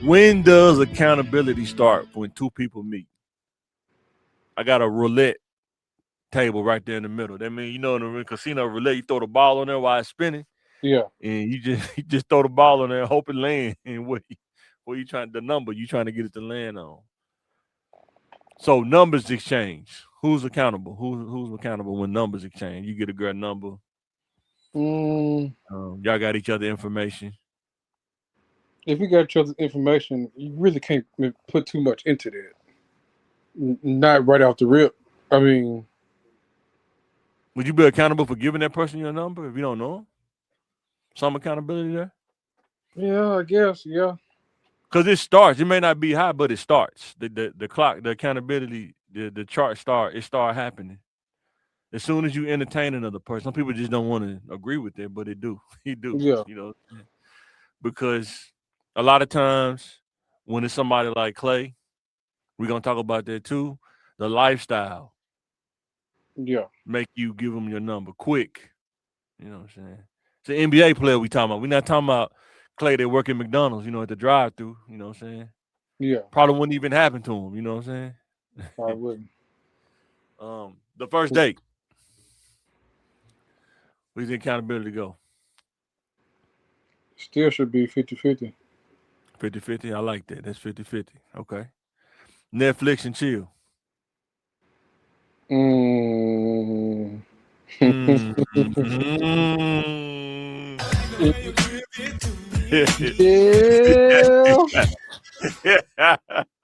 When does accountability start? When two people meet. I got a roulette table right there in the middle. That means in the casino roulette, you throw the ball on there while it's spinning, Yeah. and you just you just throw the ball on there, hope it land. And what you trying the number you trying to get it to land on. So numbers exchange. Who's accountable? Who's accountable when numbers exchange? You get a good number. Mm, Y'all got each other information. if you got each other's information, you really can't put too much into that. Not right off the rip. I mean, Would you be accountable for giving that person your number if you don't know them? Some accountability there. yeah, I guess, yeah. Because it starts. It may not be high, but it starts. The clock, the accountability, the chart start. It start happening as soon as you entertain another person. Some people just don't want to agree with that, but it do. He do. Yeah. Because a lot of times when it's somebody like Clay, we're gonna talk about that too. The lifestyle Yeah. make you give them your number quick. You know what I'm saying? It's an NBA player we talking about. We're not talking about Clay that work at McDonald's, at the drive through, you know what I'm saying? Yeah. Probably wouldn't even happen to him, you know what I'm I saying? wouldn't. The first date, where's the accountability go? Still should be 50-50. 50-50. I like that. That's 50-50. Okay. Netflix and chill. Mm. Mm. Yeah.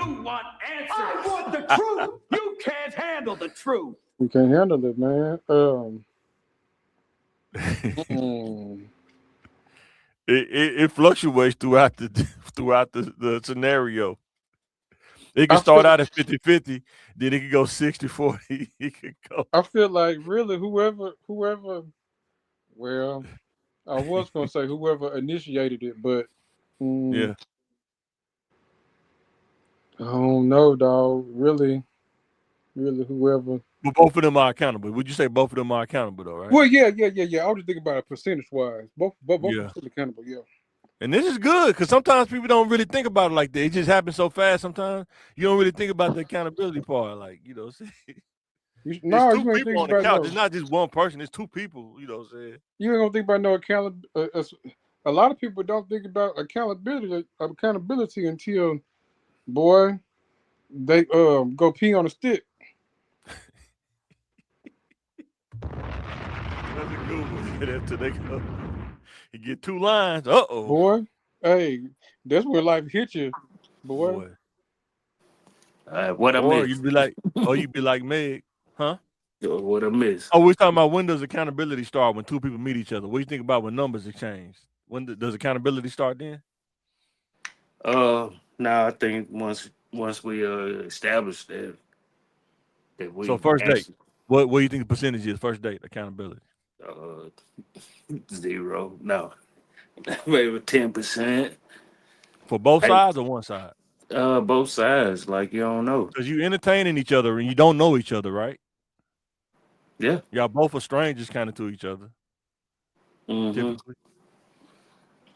You want answers. I want the truth. You can't handle the truth. We can't handle it, man. Mm. It fluctuates throughout the scenario. It can I start feel out at 50-50, then it can go 60-40. It could go. I feel like really whoever well, I was gonna say whoever initiated it, but mm, Yeah. I don't know, dog. Really whoever. But both of them are accountable. Would you say both of them are accountable though, right? Well, yeah. I was just thinking about it percentage wise. Both Yeah. are still accountable. Yeah. And this is good because sometimes people don't really think about it like that. It just happens so fast sometimes. You don't really think about the accountability part. Like, it's No, two you ain't people thinking on the about couch. no. It's not just one person. It's two people, you know what I'm saying? You ain't gonna think about no account. A lot of people don't think about accountability until boy they go pee on a stick. That's a good one. After they go, you get two lines. Uh-oh. Boy, hey, that's when life hit you, boy. Boy. What I Or missed? you'd be like, Meg, huh? What I missed? Oh, we're talking about when does accountability start when two people meet each other. What do you think about when numbers exchange? Does accountability start then? Now I think once we establish that So we first date. actually What do you think the percentage is? First date accountability. uh zero, no, maybe 10%. For both Hey, sides or one side? both sides, like you don't know. Because you entertaining each other and you don't know each other, right? Yeah. Y'all both are strangers kind of to each other, Mm-hmm. typically.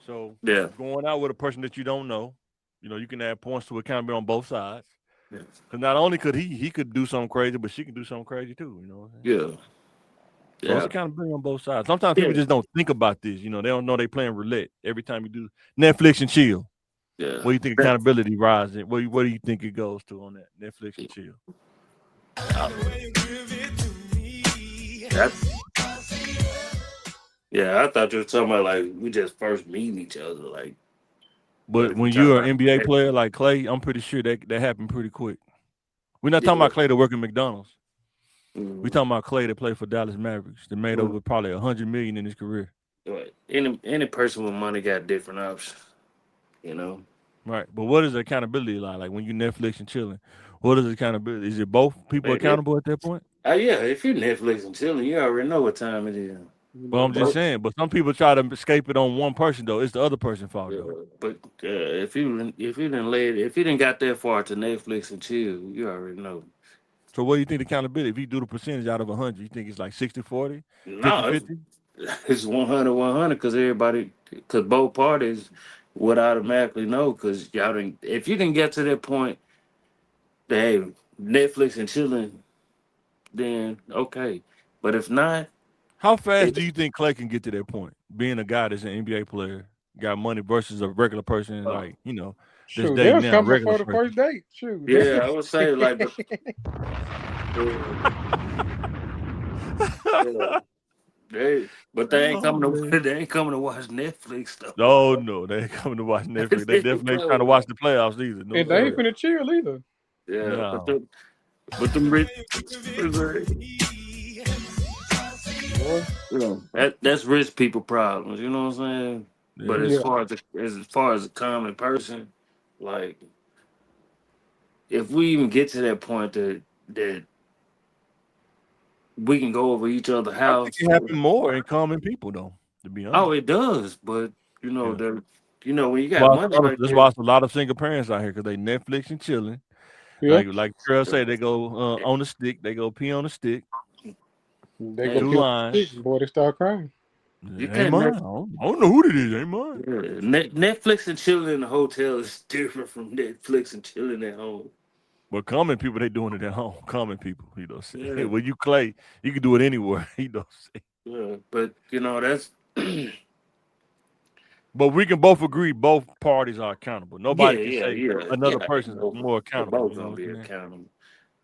So Yeah. going out with a person that you don't know, you can add points to accountability on both sides. Yeah. Because not only could he could do something crazy, but she could do something crazy too. You know what I'm saying? Yeah. So it's Yeah. accountability on both sides. Sometimes Yeah. people just don't think about this. They don't know they playing roulette every time you do Netflix and chill. Yeah. What do you think accountability rises? What do you think it goes to on that Netflix and chill? That's yeah. I thought you were talking about like we just first meeting each other, like. But But if we when talking you're an about NBA player like Clay, I'm pretty sure that happened pretty quick. We're not talking yeah, about Clay that work at McDonald's. We mm, talking about Clay that played for Dallas Mavericks that made mm, over probably 100 million in his career. right. Any person with money got different options, you know. Right. But what is accountability like? Like when you Netflix and chilling, what is accountability? Is it both people Man, accountable at that point? yeah, if you Netflix and chilling, you already know what time it is. You Well, know, I'm just but saying. But some people try to escape it on one person though. It's the other person's fault though. but if you didn't got that far to Netflix and chill, you already know. So what do you think the accountability? If you do the percentage out of 100, you think it's like 60-40, No, 50-50? it's 100 100 because both parties would automatically know because y'all didn't. If you can get to that point, that, hey, Netflix and chilling, then okay. But if not, How fast it, do you think Clay can get to that point? Being a guy that's an NBA player, got money versus a regular person, uh, like, you know, that's Shoot, dating they'll now, a come regular before the person. first date. Shoot. yeah, I would say like, yeah, but they ain't Oh, coming man. to they ain't coming to watch Netflix though. Oh, no, they ain't coming to watch Netflix. They They ain't definitely ain't trying to coming. watch the playoffs either. No, And they sir. ain't finna chill either. Yeah, No. but them rich, Boy. you know, that's rich people problems. You know what I'm saying? But Yeah. as Yeah. far as a common person, like if we even get to that point that we can go over each other's I think house. it happen more in common people, though, to be Oh, honest. it does, but you know Yeah. the when you got money like That's that, why it's a lot of single parents out here because they Netflix and chilling. Yeah. Like Cheryl said, they go on the stick. They go pee on the stick. They go hey, Two peel lines. boy, they start crying. you Ain't can't. mine. I don't know who it is. Ain't mine. Netflix and chilling in the hotel is different from Netflix and chilling at home. But common people, they doing it at home. Common people, you know. Yeah, When you Clay, you can do it anywhere. You know. yeah, but that's But we can both agree both parties are accountable. yeah, Nobody can yeah, say yeah, another yeah. person's more They're accountable. both You know gonna what be I'm saying? accountable,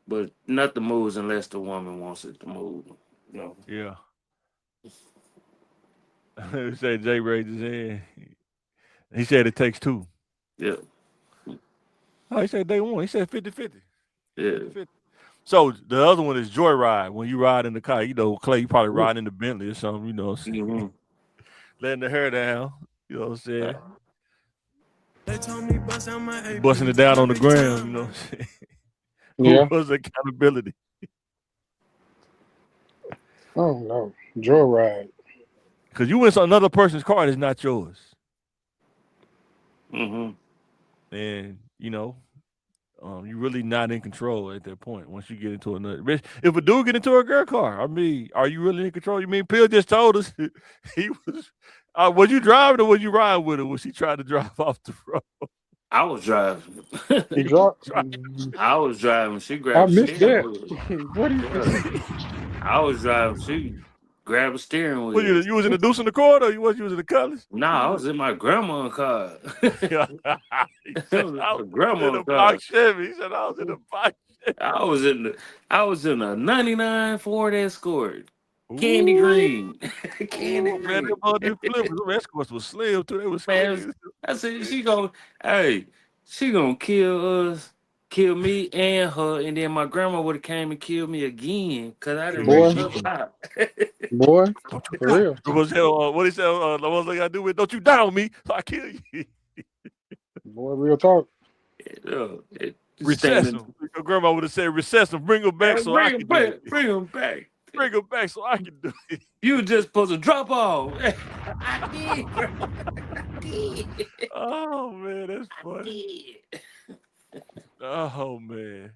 but not the moves unless the woman wants it to move. You know. Yeah. He said Jay raised his hand. He said it takes two. Yeah, Oh, he said day one. He said 50-50. yeah. 50-50. So the other one is joyride. When you ride in the car, you know, Clay, you probably ride in the Bentley or something, you know, Mm-hmm. letting the hair down. You know what I'm saying? They told me bust out my AP Busting it down on the every ground, you time. know what I'm saying? Who Yeah. was accountability? Oh no. Joyride. Because you in another person's car that's not yours. Mm-hmm. And, you know, you're really not in control at that point once you get into another. If a dude get into a girl car, I mean, are you really in control? You mean Pill just told us he was you driving or was you riding with her when she tried to drive off the road? I was driving. He dropped. I was driving. She I grabbed the missed steering that. wheel. What do Yeah. you I was driving. She grabbed the steering Was wheel. you was in the deuce in the cord or you was using the colors? Nah, I was in my grandma's car. He It said was I a was in grandma's a car. box Chevy. He said I was in a box Chevy. I was in a '99 Ford Escort, candy Ooh, green, candy man, them green. other flippers, them escorts was slim too. They was Man, skinny. I said she gonna kill us, kill me and her, and then my grandma would have came and killed me again because I didn't reach boy? her spot. Boy, Don't you for die. real. What he said, the one thing I do with, don't you die on me, so I kill you. Boy, real talk. Recess Standing, him. Your grandma would have said, recess him, bring him back so I bring him can do back, it. bring him back. Bring him back so I can do it. You just supposed to drop off. I did, grandma. I did. Oh, man, that's I funny. did. Oh, man.